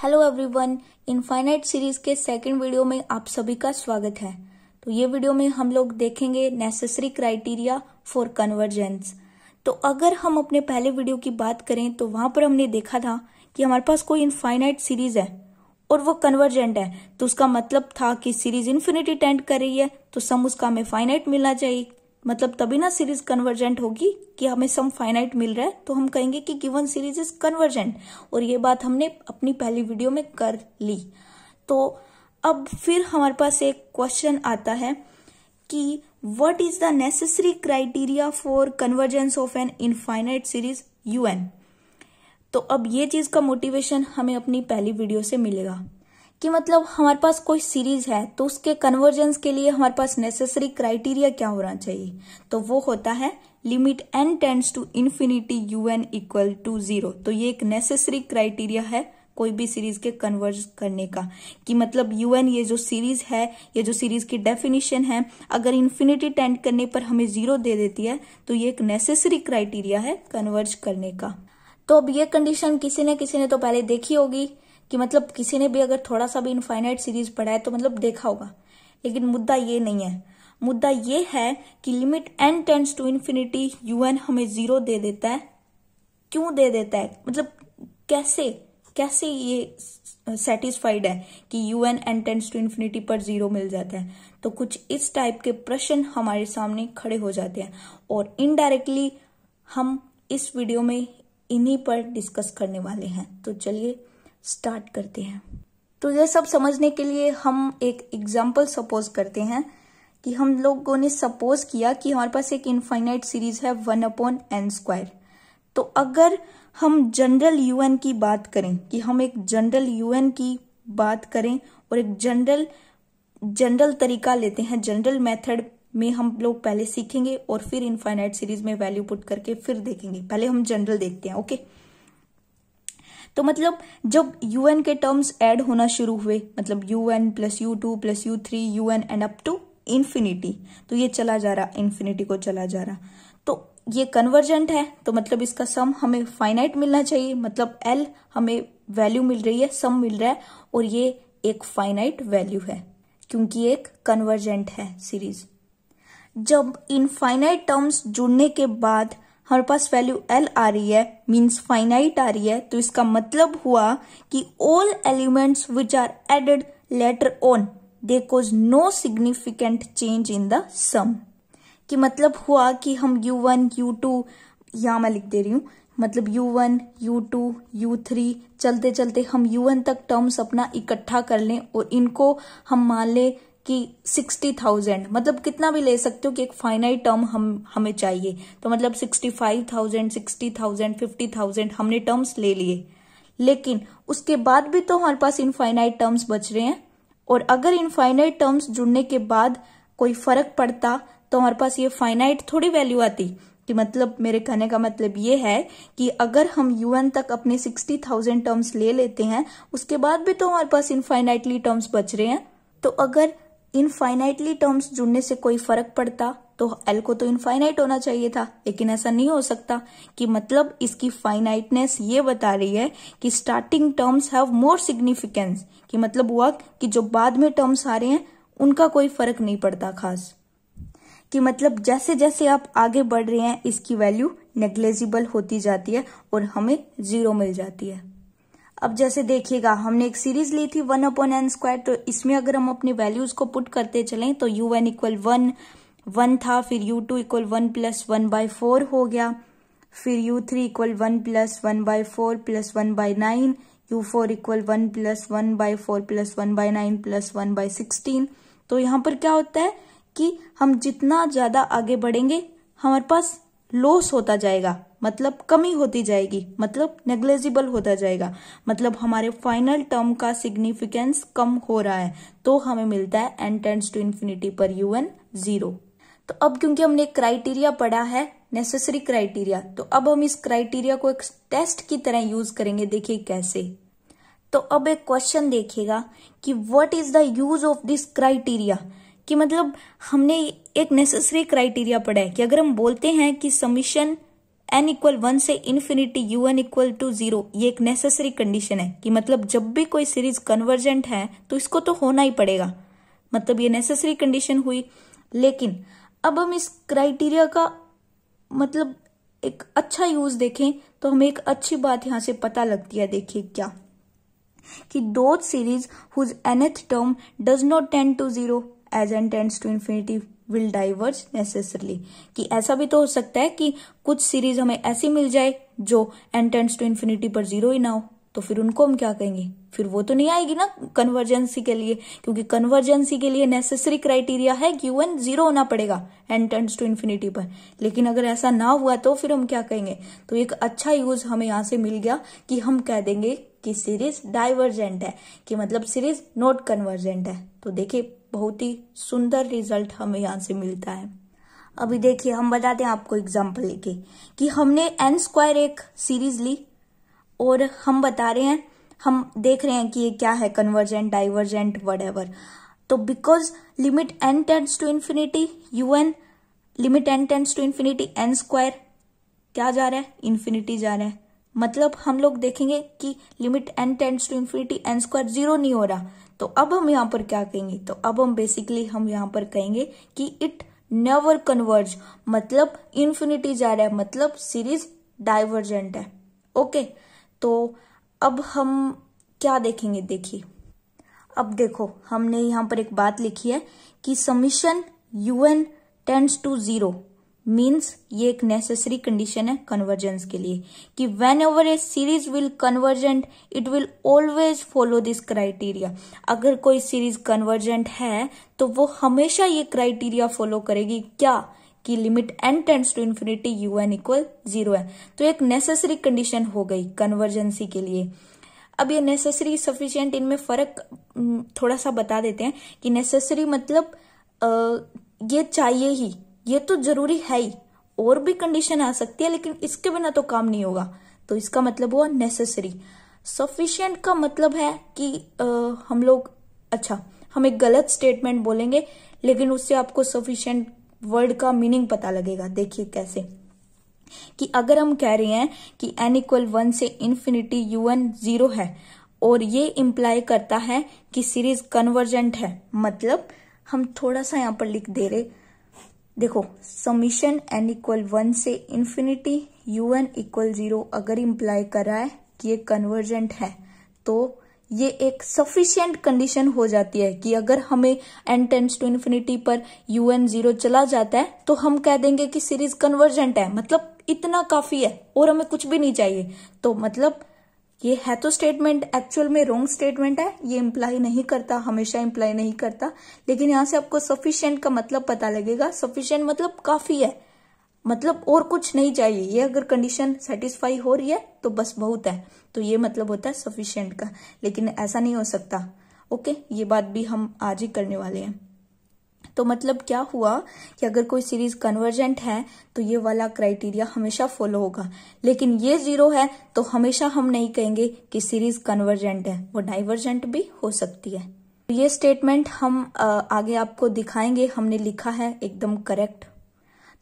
Hello everyone, infinite series के second video में आप सभी का स्वागत है। तो ये वीडियो में हम लोग देखेंगे नेसेसरी क्राइटेरिया फॉर कन्वर्जेंस। तो अगर हम अपने पहले वीडियो की बात करें तो वहां पर हमने देखा था कि हमारे पास कोई इनफाइनाइट सीरीज है और वो कन्वर्जेंट है, तो उसका मतलब था कि सीरीज इन्फिनिटी टेंड कर रही है तो सम उसका हमें फाइनाइट मिलना चाहिए। मतलब तभी ना सीरीज कन्वर्जेंट होगी कि हमें सम फाइनाइट मिल रहा है तो हम कहेंगे कि गिवन सीरीज इज कन्वर्जेंट। और ये बात हमने अपनी पहली वीडियो में कर ली। तो अब फिर हमारे पास एक क्वेश्चन आता है कि what is the necessary criteria for convergence of an infinite series UN। तो अब ये चीज का मोटिवेशन हमें अपनी पहली वीडियो से मिलेगा कि मतलब हमारे पास कोई सीरीज है तो उसके कन्वर्जेंस के लिए हमारे पास नेसेसरी क्राइटेरिया क्या होना चाहिए। तो वो होता है limit n tends to infinity UN equal to 0। तो ये एक नेसेसरी क्राइटेरिया है कोई भी सीरीज के कन्वर्ज करने का कि मतलब UN ये जो सीरीज है, ये जो सीरीज की डेफिनेशन है, अगर इन्फिनिटी टेंड करने पर हमें 0 दे देती है तो ये एक नेसेसरी क्राइटेरिया है कन्वर्ज करने का। तो अब ये कंडीशन किसी ने तो पहले देखी होगी कि मतलब किसी ने भी अगर थोड़ा सा भी इनफाइनाइट सीरीज पढ़ा है तो मतलब देखा होगा। लेकिन मुद्दा ये नहीं है, मुद्दा ये है कि limit n tends to infinity UN हमें 0 दे देता है। क्यों दे देता है, मतलब कैसे ये सेटिस्फाइड है कि UN n tends to infinity पर 0 मिल जाता है। तो कुछ इस टाइप के प्रश्न हमारे सामने खड़े हो जाते हैं और इनडायरेक्टली हम इस वीडियो में इन्हीं पर डिस्कस करने वाले हैं। तो चलिए स्टार्ट करते हैं। तो ये सब समझने के लिए हम एक एग्जाम्पल सपोज करते हैं कि हम लोगों ने सपोज किया कि हमारे पास एक इनफाइनाइट सीरीज है 1/n²। तो अगर हम जनरल UN की बात करें कि हम एक जनरल UN की बात करें और एक जनरल तरीका लेते हैं, जनरल मेथड में हम लोग पहले सीखेंगे और फिर इनफाइनाइट सीरीज में वैल्यू पुट करके फिर देखेंगे। पहले हम जनरल देखते हैं, ओके। तो मतलब जब UN के टर्म्स ऐड होना शुरू हुए, मतलब UN plus U2 plus U3 UN and up to infinity, तो ये चला जा रहा, इन्फिनिटी को चला जा रहा, तो ये कन्वर्जेंट है। तो मतलब इसका सम हमें फाइनाइट मिलना चाहिए, मतलब L हमें वैल्यू मिल रही है, सम मिल रहा है और ये एक फाइनाइट वैल्यू है क्योंकि एक कन्वर्जेंट है सीरीज। जब इनफाइनाइट टर्म्स जुड़ने के बाद हमारे पास वैल्यू L आ रही है, मींस फाइनाइट आ रही है, तो इसका मतलब हुआ कि all elements which are added later on they cause no significant change in the sum. कि मतलब हुआ कि हम U1 U2, यहां मैं लिख दे रही हूं, मतलब U1 U2 U3 चलते चलते हम UN तक टर्म्स अपना इकट्ठा कर लें और इनको हम मान लें कि 60,000, मतलब कितना भी ले सकते हो कि एक फाइनाइट टर्म हमें चाहिए। तो मतलब 65,000 60,000 50,000 हमने टर्म्स ले लिए, लेकिन उसके बाद भी तो हमारे पास इनफाइनाइट टर्म्स बच रहे हैं। और अगर इनफाइनाइट टर्म्स जुड़ने के बाद कोई फर्क पड़ता तो हमारे पास ये फाइनाइट थोड़ी वैल्यू आती। कि मतलब मेरे कहने का मतलब ये है कि अगर हम UN तक अपने 60,000 टर्म्स ले लेते हैं उसके बाद भी तो हमारे पास इनफाइनाइटली टर्म्स बच रहे हैं। तो अगर इनफाइनाइटली टर्म्स जुड़ने से कोई फर्क पड़ता तो L को तो इनफाइनाइट होना चाहिए था, लेकिन ऐसा नहीं हो सकता। कि मतलब इसकी फाइनाइटनेस ये बता रही है कि starting terms have more significance. कि मतलब हुआ कि जो बाद में टर्म्स आ रहे हैं उनका कोई फर्क नहीं पड़ता खास। कि मतलब जैसे जैसे आप आगे बढ़ रहे हैं इसकी वैल्यू नेग्लेजिबल होती जाती है और हमें 0 मिल जाती है। अब जैसे देखिएगा, हमने एक सीरीज ली थी 1/n², तो इसमें अगर हम अपनी वैल्यूज को पुट करते चलें तो UN इक्वल 1 था, फिर U2 इक्वल 1 प्लस 1/4 हो गया, फिर U3 equal 1 plus 1/4 plus 1/9, U4 equal 1 plus 1/4 plus 1/9 plus 1/16। तो यहाँ पर क्या होता है कि हम जितना ज्यादा आगे बढ़ेंगे हमारे पास लॉस होता जाएगा, मतलब कमी होती जाएगी, मतलब नेग्लेजिबल होता जाएगा, मतलब हमारे फाइनल टर्म का सिग्निफिकेंस कम हो रहा है। तो हमें मिलता है n टेंड्स टू इन्फिनिटी पर UN 0। तो अब क्योंकि हमने क्राइटेरिया पढ़ा है, नेसेसरी क्राइटेरिया, तो अब हम इस क्राइटेरिया को एक टेस्ट की तरह यूज करेंगे। देखिए कैसे। तो अब एक क्वेश्चन देखिएगा कि what is the use of this criteria. कि मतलब हमने एक नेसेसरी क्राइटेरिया पढ़ा है कि अगर हम बोलते हैं कि समीशन n इक्वल 1 से इन्फिनिटी un इक्वल टू 0, ये एक नेसेसरी कंडीशन है कि मतलब जब भी कोई सीरीज कन्वर्जेंट है तो इसको तो होना ही पड़ेगा, मतलब ये नेसेसरी कंडीशन हुई। लेकिन अब हम इस क्राइटेरिया का मतलब एक अच्छा यूज देखें तो हमें एक अच्छी बात यहां से पता लगती है। देखिए क्या, कि दो series whose nth term does not tend to 0 as n tends to infinity will diverge necessarily, कि ऐसा भी तो हो सकता है कि कुछ सीरीज हमें ऐसी मिल जाए जो n टेंड्स टू इन्फिनिटी पर 0 ही ना हो, तो फिर उनको हम क्या कहेंगे, फिर वो तो नहीं आएगी ना कन्वर्जेंसी के लिए, क्योंकि कन्वर्जेंसी के लिए नेसेसरी क्राइटेरिया है कि un 0 होना पड़ेगा n टेंड्स टू इन्फिनिटी पर। लेकिन अगर ऐसा ना हुआ तो फिर हम क्या कहेंगे, तो एक अच्छा यूज हमें यहां से मिल गया कि हम कह देंगे कि सीरीज डाइवर्जेंट है, कि मतलब सीरीज नॉट कन्वर्जेंट है। तो देखिए बहुत ही सुंदर रिजल्ट हमें यहां से मिलता है। अभी देखिए हम बताते हैं आपको एग्जाम्पल लेके कि हमने n² एक सीरीज ली और हम बता रहे हैं, हम देख रहे हैं कि ये क्या है, कन्वर्जेंट, डाइवर्जेंट, व्हाटएवर। तो because limit n tends to infinity un, limit n tends to infinity n² क्या जा रहा है, इन्फिनिटी जा रहा है, मतलब हम लोग देखेंगे कि limit n tends to infinity n² 0 नहीं हो रहा। तो अब हम यहाँ पर क्या कहेंगे, तो अब हम बेसिकली हम यहाँ पर कहेंगे कि इट नेवर कन्वर्ज, मतलब इन्फिनिटी जा रहा है, मतलब सीरीज डाइवर्जेंट है। ओके, तो अब हम क्या देखेंगे, देखिए अब देखो हमने यहाँ पर एक बात लिखी है कि summation un tends to 0 means ये एक नेसेसरी कंडीशन है कन्वर्जेंस के लिए, कि whenever a series will convergent it will always follow this criteria. अगर कोई सीरीज कन्वर्जेंट है तो वो हमेशा ये क्राइटेरिया फॉलो करेगी, क्या, कि limit n tends to infinity un equal 0 है। तो एक नेसेसरी कंडीशन हो गई कन्वर्जेंसी के लिए। अब ये नेसेसरी सफिशिएंट, इनमें फर्क थोड़ा सा बता देते हैं कि नेसेसरी मतलब ये चाहिए ही, ये तो जरूरी है ही, और भी कंडीशन आ सकती है लेकिन इसके बिना तो काम नहीं होगा, तो इसका मतलब हुआ नेसेसरी। सफिशिएंट का मतलब है कि हम लोग, अच्छा हम एक गलत स्टेटमेंट बोलेंगे लेकिन उससे आपको सफिशिएंट वर्ड का मीनिंग पता लगेगा। देखिए कैसे, कि अगर हम कह रहे हैं कि n इक्वल 1 से इन्फिनिटी un 0 है और ये इंप्लाई करता है कि सीरीज कन्वर्जेंट है, मतलब हम थोड़ा सा यहाँ पर लिख दे रहे, देखो समीशन n इक्वल 1 से इन्फिनिटी un इक्वल 0 अगर इंप्लाई कर रहा है कि ये कन्वर्जेंट है, तो ये एक सफिशिएंट कंडीशन हो जाती है कि अगर हमें n टेंड्स टू इन्फिनिटी पर un 0 चला जाता है तो हम कह देंगे कि सीरीज कन्वर्जेंट है, मतलब इतना काफी है और हमें कुछ भी नहीं चाहिए। तो मतलब ये है तो स्टेटमेंट एक्चुअल में रॉन्ग स्टेटमेंट है, ये इंप्लाई नहीं करता, हमेशा इंप्लाई नहीं करता, लेकिन यहां से आपको सफिशिएंट का मतलब पता लगेगा। सफिशिएंट मतलब काफी है, मतलब और कुछ नहीं चाहिए, ये अगर कंडीशन सेटिस्फाई हो रही है तो बस बहुत है, तो ये मतलब होता है सफिशिएंट का। लेकिन ऐसा नहीं हो सकता। ओके, ये बात भी हम आज ही करने वाले हैं। तो मतलब क्या हुआ कि अगर कोई सीरीज कन्वर्जेंट है तो ये वाला क्राइटेरिया हमेशा फॉलो होगा, लेकिन ये 0 है तो हमेशा हम नहीं कहेंगे कि सीरीज कन्वर्जेंट है, वो डाइवर्जेंट भी हो सकती है। ये स्टेटमेंट हम आगे आपको दिखाएंगे, हमने लिखा है एकदम करेक्ट।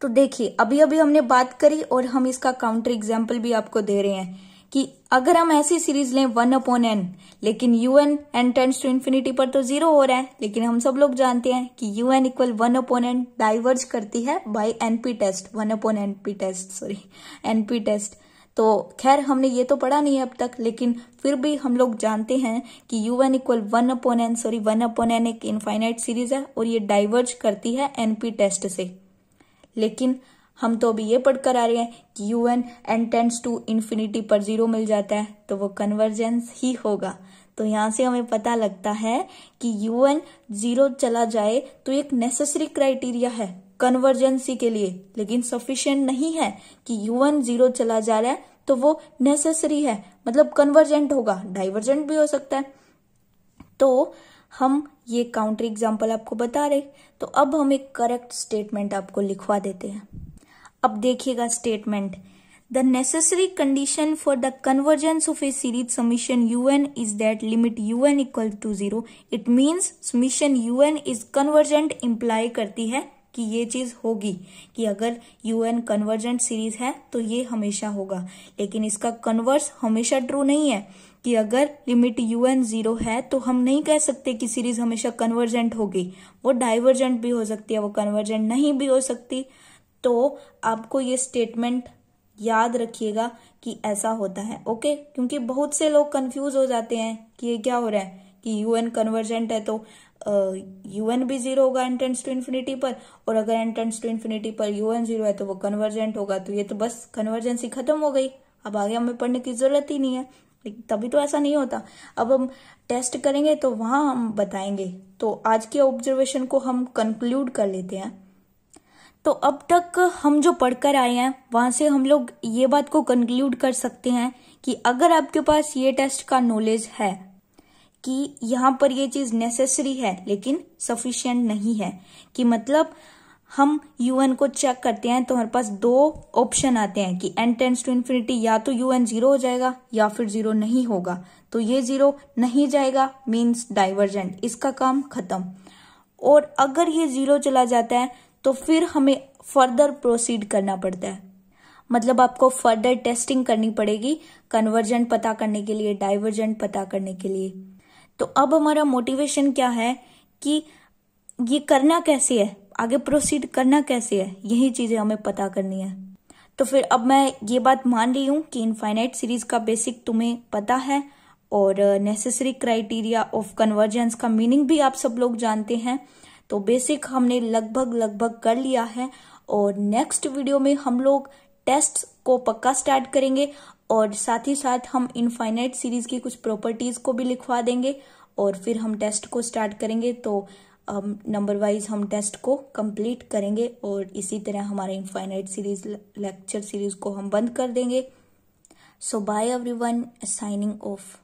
तो देखिए अभी अभी हमने बात करी और हम इसका काउंटर एग्जाम्पल भी आपको दे रहे हैं कि अगर हम ऐसी सीरीज लें 1/n, लेकिन un n tends to infinity पर तो 0 हो रहा है, लेकिन हम सब लोग जानते हैं कि un इक्वल 1/n डाइवर्ज करती है by np test, 1/np test, sorry np test. तो खैर हमने ये तो पढ़ा नहीं है अब तक, लेकिन फिर भी हम लोग जानते हैं कि un equal 1/n, sorry 1/n एक इनफाइनाइट सीरीज है और ये डाइवर्ज करती है np टेस्ट से। लेकिन हम तो अभी ये पढ़कर आ रहे हैं कि un n tends to infinity पर 0 मिल जाता है तो वो कन्वर्जेंस ही होगा। तो यहां से हमें पता लगता है कि un 0 चला जाए तो एक नेसेसरी क्राइटेरिया है कन्वर्जेंसी के लिए, लेकिन सफिशिएंट नहीं है कि un 0 चला जा रहा है तो वो नेसेसरी है, मतलब कन्वर्जेंट होगा, डाइवर्जेंट भी हो सकता है। तो हम ये काउंटर एग्जाम्पल आपको बता रहे, तो अब हम एक करेक्ट स्टेटमेंट आपको लिखवा देते हैं। अब देखिएगा statement, the necessary condition for the convergence of a series summation un is that limit un equal to 0। It means summation un is convergent imply करती है कि ये चीज होगी कि अगर यूएन कन्वर्जेंट सीरीज है तो ये हमेशा होगा, लेकिन इसका कन्वर्स हमेशा ट्रू नहीं है कि अगर लिमिट यूएन 0 है तो हम नहीं कह सकते कि सीरीज हमेशा कन्वर्जेंट होगी। वो डाइवर्जेंट भी हो सकती है, वो कन्वर्जेंट नहीं भी हो सकती। तो आपको ये स्टेटमेंट याद रखिएगा कि ऐसा होता है, ओके। क्योंकि बहुत से लोग कंफ्यूज हो जाते हैं कि ये क्या हो रहा है कि यूएन कन्वर्जेंट है तो यूएन भी 0 होगा n टेंड्स टू इन्फिनिटी पर, और अगर n टेंड्स टू इन्फिनिटी पर यूएन 0 है तो वो कन्वर्जेंट होगा। तो ये तो बस कन्वर्जेंसी खत्म हो गई, अब आगे हमें पढ़ने की जरूरत ही नहीं है। लेकिन तभी तो ऐसा नहीं होता। अब हम टेस्ट करेंगे तो वहां हम बताएंगे। तो आज के ऑब्जर्वेशन को हम कंक्लूड कर लेते हैं। तो अब तक हम जो पढ़कर आए हैं वहां से हम लोग ये बात को कंक्लूड कर सकते हैं कि अगर आपके पास ये टेस्ट का नॉलेज है कि यहाँ पर ये चीज नेसेसरी है लेकिन सफिशिएंट नहीं है, कि मतलब हम यूएन को चेक करते हैं तो हमारे पास दो ऑप्शन आते हैं कि n टेंड्स टू इन्फिनिटी या तो यूएन 0 हो जाएगा या फिर 0 नहीं होगा। तो ये 0 नहीं जाएगा मीन्स डाइवर्जेंट, इसका काम खत्म। और अगर ये 0 चला जाता है तो फिर हमें फर्दर प्रोसीड करना पड़ता है, मतलब आपको फर्दर टेस्टिंग करनी पड़ेगी कन्वर्जेंट पता करने के लिए, डाइवर्जेंट पता करने के लिए। तो अब हमारा मोटिवेशन क्या है कि ये करना कैसे है, आगे प्रोसीड करना कैसे है, यही चीजें हमें पता करनी है। तो फिर अब मैं ये बात मान रही हूं कि इनफाइनाइट सीरीज का बेसिक तुम्हें पता है और नेसेसरी क्राइटेरिया ऑफ कन्वर्जेंस का मीनिंग भी आप सब लोग जानते हैं। तो बेसिक हमने लगभग कर लिया है और नेक्स्ट वीडियो में हम लोग टेस्ट को पक्का स्टार्ट करेंगे और साथ ही साथ हम इनफाइनाइट सीरीज की कुछ प्रॉपर्टीज को भी लिखवा देंगे और फिर हम टेस्ट को स्टार्ट करेंगे। तो नंबर वाइज हम टेस्ट को कंप्लीट करेंगे और इसी तरह हमारे इनफाइनाइट सीरीज लेक्चर सीरीज को हम बंद कर देंगे। सो बाय एवरीवन, साइनिंग ऑफ।